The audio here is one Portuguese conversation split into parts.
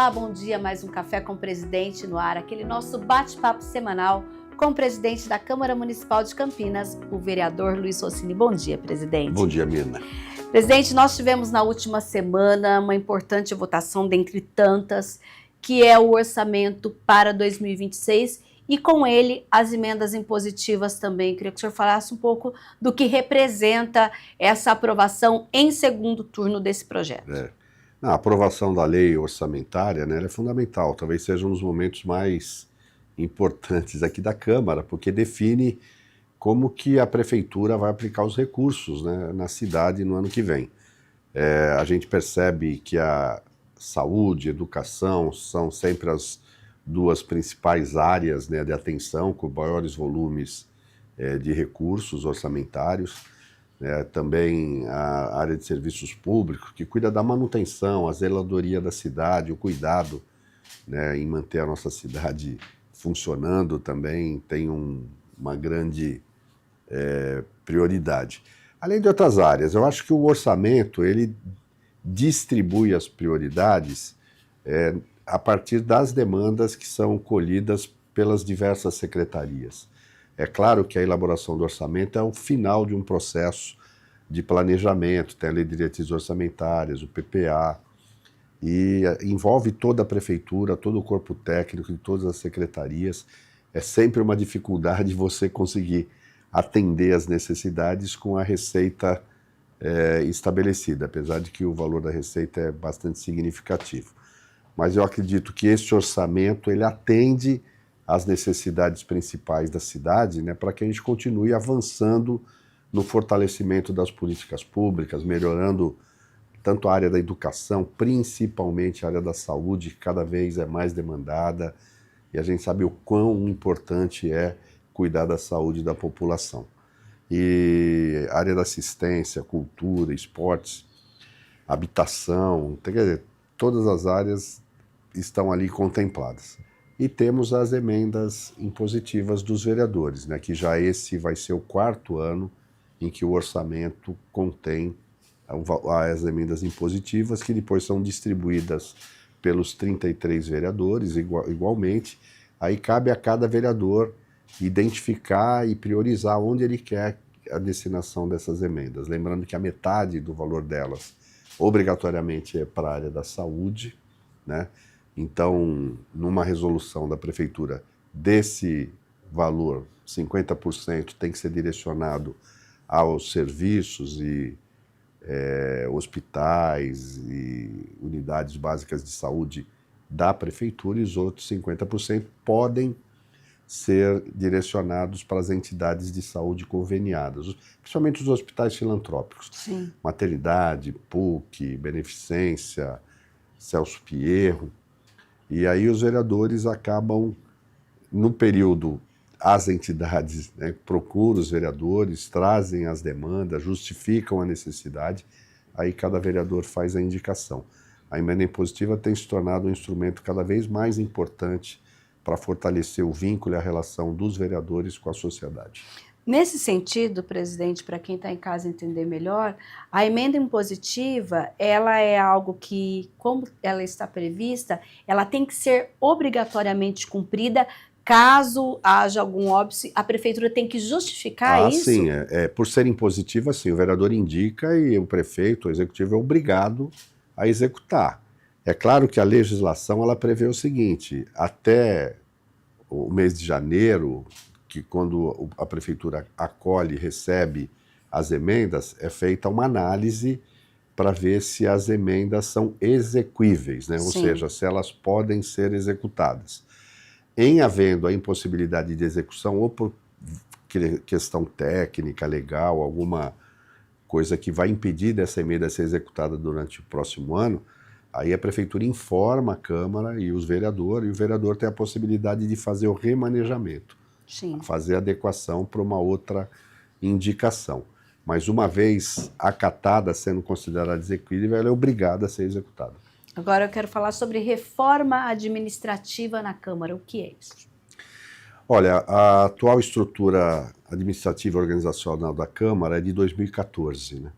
Olá, bom dia, mais um Café com o Presidente no ar, aquele nosso bate-papo semanal com o presidente da Câmara Municipal de Campinas, o vereador Luiz Rossini. Bom dia, presidente. Bom dia, Mirna. Presidente, nós tivemos na última semana uma importante votação, dentre tantas, que é o orçamento para 2026 e com ele as emendas impositivas também. Queria que o senhor falasse um pouco do que representa essa aprovação em segundo turno desse projeto. A aprovação da lei orçamentária, né, ela é fundamental, talvez seja um dos momentos mais importantes aqui da Câmara, porque define como que a Prefeitura vai aplicar os recursos, né, na cidade no ano que vem. A gente percebe que a saúde e educação são sempre as duas principais áreas, né, de atenção, com maiores volumes de recursos orçamentários. Também a área de serviços públicos, que cuida da manutenção, a zeladoria da cidade, o cuidado, né, em manter a nossa cidade funcionando também tem uma grande prioridade. Além de outras áreas, eu acho que o orçamento ele distribui as prioridades a partir das demandas que são colhidas pelas diversas secretarias. É claro que a elaboração do orçamento é o final de um processo de planejamento, tem a Lei de Diretrizes Orçamentárias, o PPA, e envolve toda a prefeitura, todo o corpo técnico de todas as secretarias. É sempre uma dificuldade você conseguir atender as necessidades com a receita estabelecida, apesar de que o valor da receita é bastante significativo. Mas eu acredito que esse orçamento ele atende as necessidades principais da cidade, né, para que a gente continue avançando no fortalecimento das políticas públicas, melhorando tanto a área da educação, principalmente a área da saúde, que cada vez é mais demandada, e a gente sabe o quão importante é cuidar da saúde da população. E a área da assistência, cultura, esportes, habitação, quer dizer, todas as áreas estão ali contempladas. E temos as emendas impositivas dos vereadores, né, que já esse vai ser o 4º ano em que o orçamento contém as emendas impositivas, que depois são distribuídas pelos 33 vereadores igualmente. Aí cabe a cada vereador identificar e priorizar onde ele quer a destinação dessas emendas. Lembrando que a metade do valor delas, obrigatoriamente, é para a área da saúde, né? Então, numa resolução da prefeitura, desse valor, 50% tem que ser direcionado aos serviços e hospitais e unidades básicas de saúde da prefeitura, e os outros 50% podem ser direcionados para as entidades de saúde conveniadas, principalmente os hospitais filantrópicos. Sim. Maternidade, PUC, Beneficência, Celso Pierro. E aí os vereadores acabam, no período, as entidades, né, procuram os vereadores, trazem as demandas, justificam a necessidade, aí cada vereador faz a indicação. A emenda impositiva tem se tornado um instrumento cada vez mais importante para fortalecer o vínculo e a relação dos vereadores com a sociedade. Nesse sentido, presidente, para quem está em casa entender melhor, a emenda impositiva, ela é algo que, como ela está prevista, ela tem que ser obrigatoriamente cumprida. Caso haja algum óbice, a prefeitura tem que justificar isso? Sim, por ser impositiva, sim, o vereador indica e o prefeito, o executivo, é obrigado a executar. É claro que a legislação ela prevê o seguinte: até o mês de janeiro, que quando a prefeitura acolhe e recebe as emendas, é feita uma análise para ver se as emendas são exequíveis, né? Ou seja, se elas podem ser executadas. Em havendo a impossibilidade de execução, ou por questão técnica, legal, alguma coisa que vai impedir dessa emenda ser executada durante o próximo ano, aí a prefeitura informa a Câmara e os vereadores, e o vereador tem a possibilidade de fazer o remanejamento. Sim. Fazer adequação para uma outra indicação. Mas uma vez acatada, sendo considerada exequível, ela é obrigada a ser executada. Agora eu quero falar sobre reforma administrativa na Câmara. O que é isso? Olha, a atual estrutura administrativa e organizacional da Câmara é de 2014, né?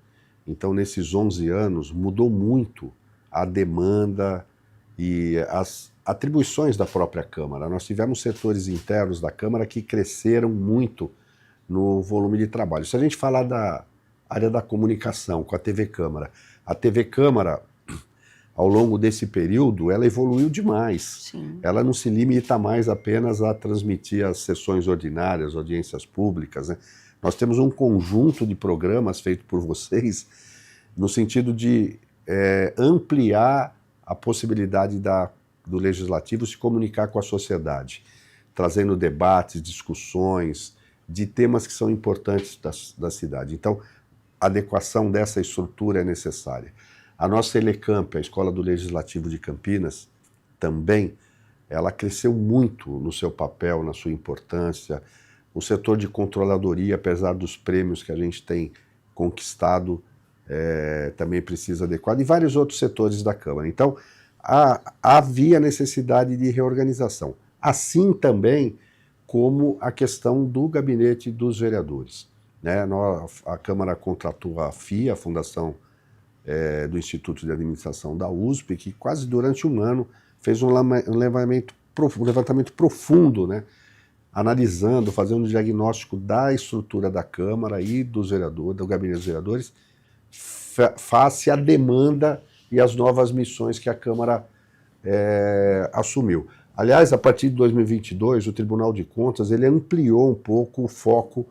Então, nesses 11 anos, mudou muito a demanda e as atribuições da própria Câmara. Nós tivemos setores internos da Câmara que cresceram muito no volume de trabalho. Se a gente falar da área da comunicação, com a TV Câmara, a TV Câmara, ao longo desse período, ela evoluiu demais. Sim. Ela não se limita mais apenas a transmitir as sessões ordinárias, audiências públicas, né? Nós temos um conjunto de programas feito por vocês no sentido de ampliar a possibilidade do Legislativo se comunicar com a sociedade, trazendo debates, discussões de temas que são importantes da cidade. Então, a adequação dessa estrutura é necessária. A nossa Elecamp, a Escola do Legislativo de Campinas, também, ela cresceu muito no seu papel, na sua importância. O setor de controladoria, apesar dos prêmios que a gente tem conquistado, também precisa adequar, e vários outros setores da Câmara. Então, havia necessidade de reorganização. Assim também como a questão do gabinete dos vereadores, né? A Câmara contratou a FIA, a Fundação do Instituto de Administração da USP, que quase durante um ano fez um levantamento profundo, né? Analisando, fazendo um diagnóstico da estrutura da Câmara e dos vereadores, do gabinete dos vereadores, face à demanda e às novas missões que a Câmara assumiu. Aliás, a partir de 2022, o Tribunal de Contas ele ampliou um pouco o foco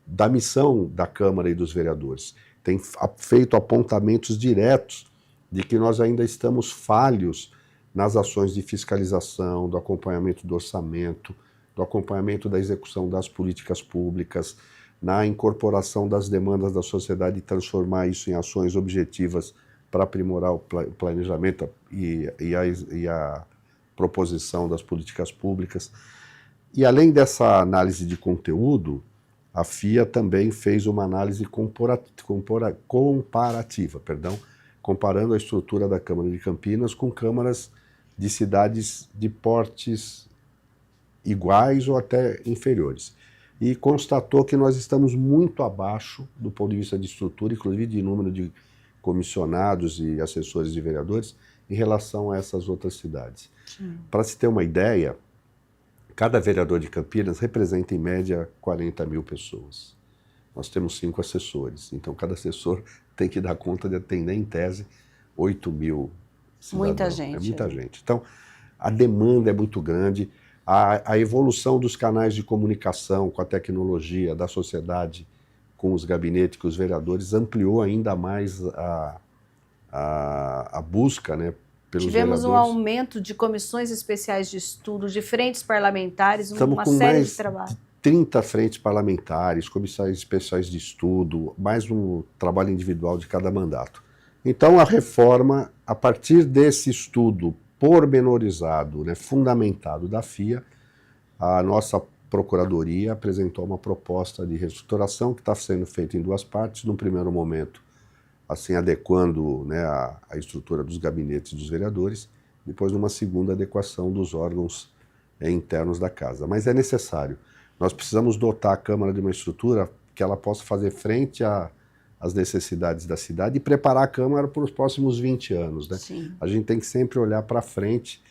da missão da Câmara e dos vereadores. Tem feito apontamentos diretos de que nós ainda estamos falhos nas ações de fiscalização, do acompanhamento do orçamento, do acompanhamento da execução das políticas públicas, na incorporação das demandas da sociedade e transformar isso em ações objetivas para aprimorar o planejamento e a proposição das políticas públicas. E além dessa análise de conteúdo, a FIA também fez uma análise comparativa, comparando a estrutura da Câmara de Campinas com câmaras de cidades de portes iguais ou até inferiores. E constatou que nós estamos muito abaixo do ponto de vista de estrutura, inclusive de número de comissionados e assessores de vereadores, em relação a essas outras cidades. Para se ter uma ideia, cada vereador de Campinas representa em média 40 mil pessoas. Nós temos 5 assessores, então cada assessor tem que dar conta de atender em tese 8 mil cidadãos. Muita gente. É muita gente. Então, a demanda é muito grande, a evolução dos canais de comunicação com a tecnologia, da sociedade, com os gabinetes, com os vereadores, ampliou ainda mais a busca, né, pelos Tivemos vereadores. um aumento de comissões especiais de estudo, de frentes parlamentares, uma com série mais de trabalho. 30 frentes parlamentares, comissões especiais de estudo, mais um trabalho individual de cada mandato. Então, a reforma, a partir desse estudo pormenorizado, né, fundamentado da FIA, a nossa Procuradoria apresentou uma proposta de reestruturação que está sendo feita em 2 partes. Num primeiro momento, assim, adequando, né, a estrutura dos gabinetes dos vereadores, depois numa segunda adequação dos órgãos internos da casa. Mas é necessário. Nós precisamos dotar a Câmara de uma estrutura que ela possa fazer frente às necessidades da cidade e preparar a Câmara para os próximos 20 anos, né? Sim. A gente tem que sempre olhar para frente,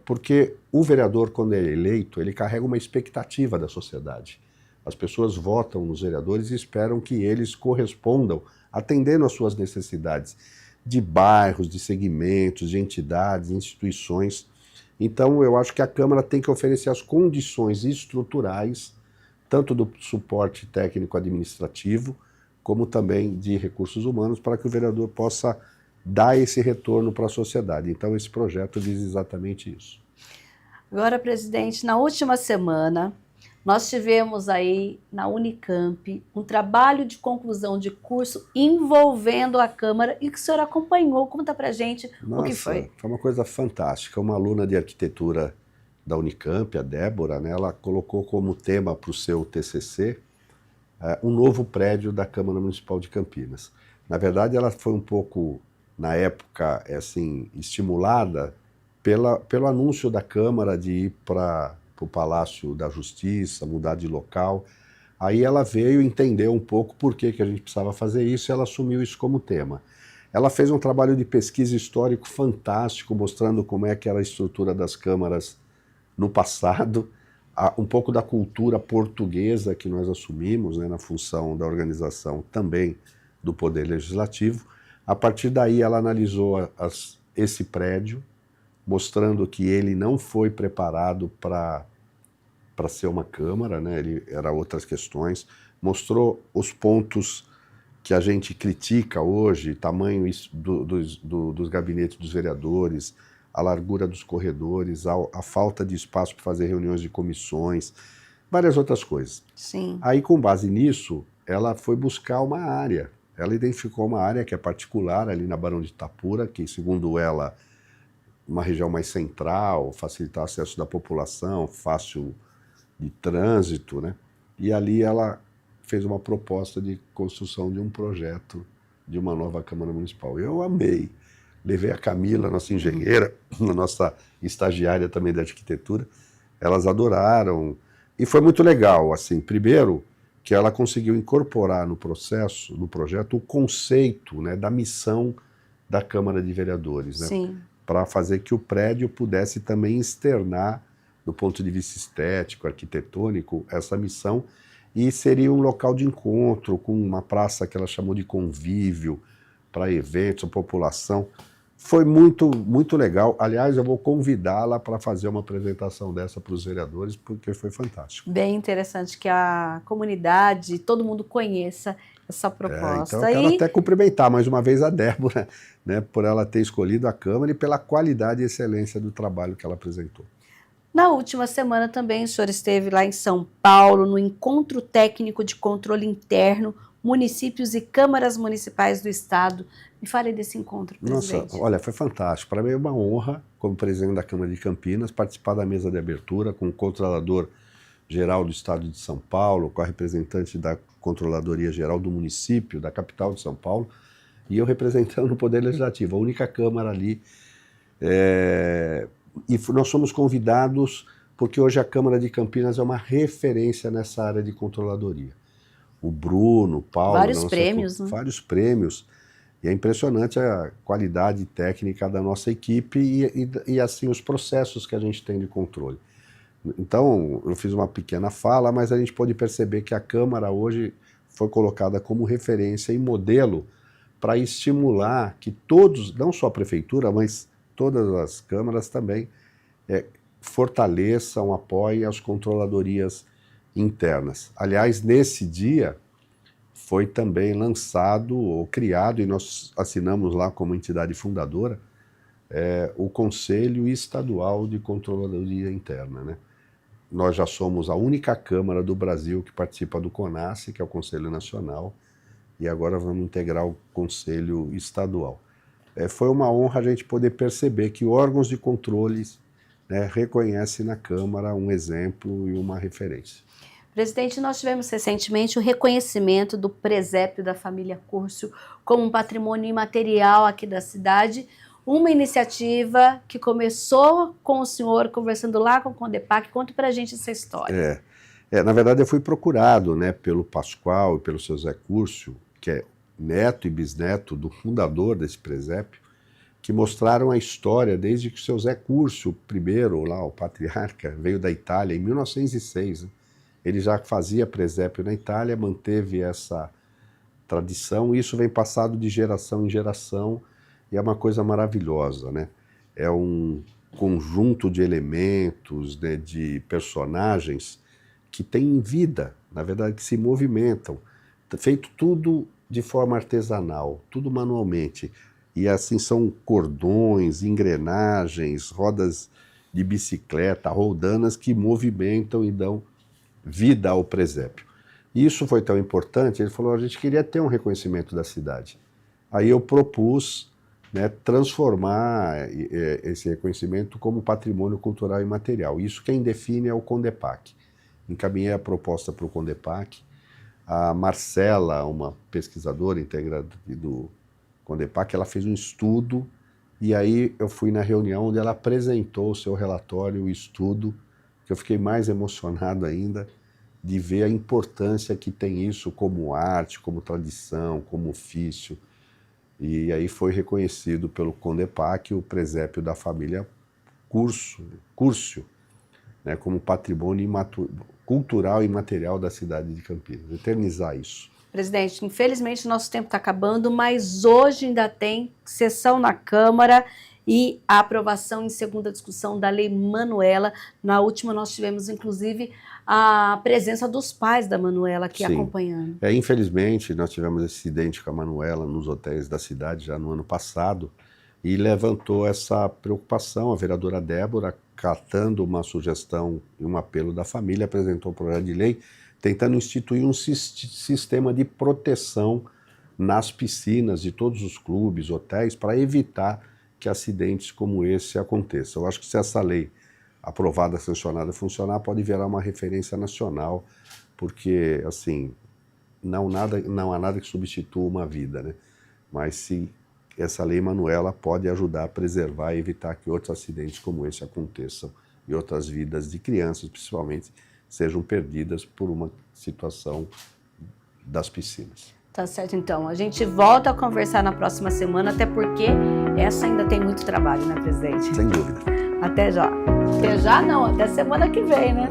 porque o vereador, quando é eleito, ele carrega uma expectativa da sociedade. As pessoas votam nos vereadores e esperam que eles correspondam, atendendo às suas necessidades de bairros, de segmentos, de entidades, instituições. Então, eu acho que a Câmara tem que oferecer as condições estruturais, tanto do suporte técnico-administrativo, como também de recursos humanos, para que o vereador possa dar esse retorno para a sociedade. Então, esse projeto diz exatamente isso. Agora, presidente, na última semana, nós tivemos aí na Unicamp um trabalho de conclusão de curso envolvendo a Câmara e que o senhor acompanhou. Conta pra gente o que foi. Foi uma coisa fantástica. Uma aluna de arquitetura da Unicamp, a Débora, né, ela colocou como tema para o seu TCC um novo prédio da Câmara Municipal de Campinas. Na verdade, ela foi um pouco, na época, assim, estimulada pelo anúncio da Câmara de ir para o Palácio da Justiça, mudar de local. Aí ela veio entender um pouco por que a gente precisava fazer isso e ela assumiu isso como tema. Ela fez um trabalho de pesquisa histórico fantástico, mostrando como é que era a estrutura das câmaras no passado, um pouco da cultura portuguesa que nós assumimos, né, na função da organização também do Poder Legislativo. A partir daí ela analisou esse prédio, mostrando que ele não foi preparado para ser uma câmara, né, ele era outras questões, mostrou os pontos que a gente critica hoje, tamanho dos gabinetes dos vereadores, a largura dos corredores, a falta de espaço para fazer reuniões de comissões, várias outras coisas. Sim. Aí, com base nisso, ela foi buscar uma área. Ela identificou uma área que é particular, ali na Barão de Itapura, que, segundo ela, uma região mais central, facilitar o acesso da população, fácil de trânsito, né? E ali ela fez uma proposta de construção de um projeto de uma nova Câmara Municipal. Eu amei. Levei a Camila, nossa engenheira, a nossa estagiária também da arquitetura, elas adoraram. E foi muito legal, assim, primeiro, que ela conseguiu incorporar no processo, no projeto, o conceito, né, da missão da Câmara de Vereadores, né, para fazer que o prédio pudesse também externar, do ponto de vista estético, arquitetônico, essa missão, e seria um local de encontro, com uma praça que ela chamou de convívio, para eventos, a população. Foi muito, muito legal. Aliás, eu vou convidá-la para fazer uma apresentação dessa para os vereadores, porque foi fantástico. Bem interessante que a comunidade, todo mundo conheça essa proposta. Então eu quero até cumprimentar mais uma vez a Débora, né, por ela ter escolhido a Câmara e pela qualidade e excelência do trabalho que ela apresentou. Na última semana também o senhor esteve lá em São Paulo, no Encontro Técnico de Controle Interno, Municípios e Câmaras Municipais do Estado. Me fale desse encontro, presidente. Nossa, olha, foi fantástico. Para mim é uma honra, como presidente da Câmara de Campinas, participar da mesa de abertura com o Controlador-Geral do Estado de São Paulo, com a representante da Controladoria-Geral do município, da capital de São Paulo, e eu representando o Poder Legislativo, a única Câmara ali. E nós somos convidados porque hoje a Câmara de Campinas é uma referência nessa área de controladoria. O Bruno, o Paulo... Vários prêmios, né? Vários prêmios. E é impressionante a qualidade técnica da nossa equipe e assim, os processos que a gente tem de controle. Então, eu fiz uma pequena fala, mas a gente pode perceber que a Câmara hoje foi colocada como referência e modelo para estimular que todos, não só a Prefeitura, mas todas as câmaras também fortaleçam, apoiem as controladorias internas. Aliás, nesse dia foi também lançado ou criado, e nós assinamos lá como entidade fundadora, o Conselho Estadual de Controladoria Interna, né? Nós já somos a única Câmara do Brasil que participa do CONASE, que é o Conselho Nacional, e agora vamos integrar o Conselho Estadual. Foi uma honra a gente poder perceber que órgãos de controles, né, reconhecem na Câmara um exemplo e uma referência. Presidente, nós tivemos recentemente o reconhecimento do presépio da família Curcio como um patrimônio imaterial aqui da cidade, uma iniciativa que começou com o senhor conversando lá com o Condepac. Conta pra gente essa história. Na verdade eu fui procurado, né, pelo Pascoal e pelo seu Zé Curcio, que é neto e bisneto do fundador desse presépio, que mostraram a história desde que o seu Zé Curcio, primeiro lá, o patriarca, veio da Itália em 1906, né? Ele já fazia presépio na Itália, manteve essa tradição, e isso vem passado de geração em geração, e é uma coisa maravilhosa, né? É um conjunto de elementos, né, de personagens que têm vida, na verdade, que se movimentam, feito tudo de forma artesanal, tudo manualmente. E assim são cordões, engrenagens, rodas de bicicleta, roldanas que movimentam e dão vida ao presépio. E isso foi tão importante, ele falou, a gente queria ter um reconhecimento da cidade. Aí eu propus, né, transformar esse reconhecimento como patrimônio cultural imaterial. Isso quem define é o Condepac. Encaminhei a proposta para o Condepac. A Marcela, uma pesquisadora integrada do Condepac, ela fez um estudo, e aí eu fui na reunião onde ela apresentou o seu relatório, o estudo, que eu fiquei mais emocionado ainda de ver a importância que tem isso como arte, como tradição, como ofício. E aí foi reconhecido pelo CONDEPAC o presépio da família Curcio, né, como patrimônio cultural e material da cidade de Campinas. Eternizar isso. Presidente, infelizmente nosso tempo está acabando, mas hoje ainda tem sessão na Câmara e a aprovação em segunda discussão da Lei Manuela. Na última nós tivemos, inclusive, a presença dos pais da Manuela aqui Sim. acompanhando. Infelizmente, nós tivemos esse incidente com a Manuela nos hotéis da cidade já no ano passado e levantou essa preocupação. A vereadora Débora, catando uma sugestão e um apelo da família, apresentou um projeto de lei tentando instituir um sistema de proteção nas piscinas de todos os clubes, hotéis, para evitar que acidentes como esse aconteçam. Eu acho que se essa lei aprovada, sancionada, funcionar, pode virar uma referência nacional, porque, assim, não há nada que substitua uma vida, né? Mas se essa lei Manuela pode ajudar a preservar e evitar que outros acidentes como esse aconteçam e outras vidas de crianças, principalmente, sejam perdidas por uma situação das piscinas. Tá certo, então. A gente volta a conversar na próxima semana, até porque essa ainda tem muito trabalho, né, presidente? Sem dúvida. Até já. Até já não, até semana que vem, né?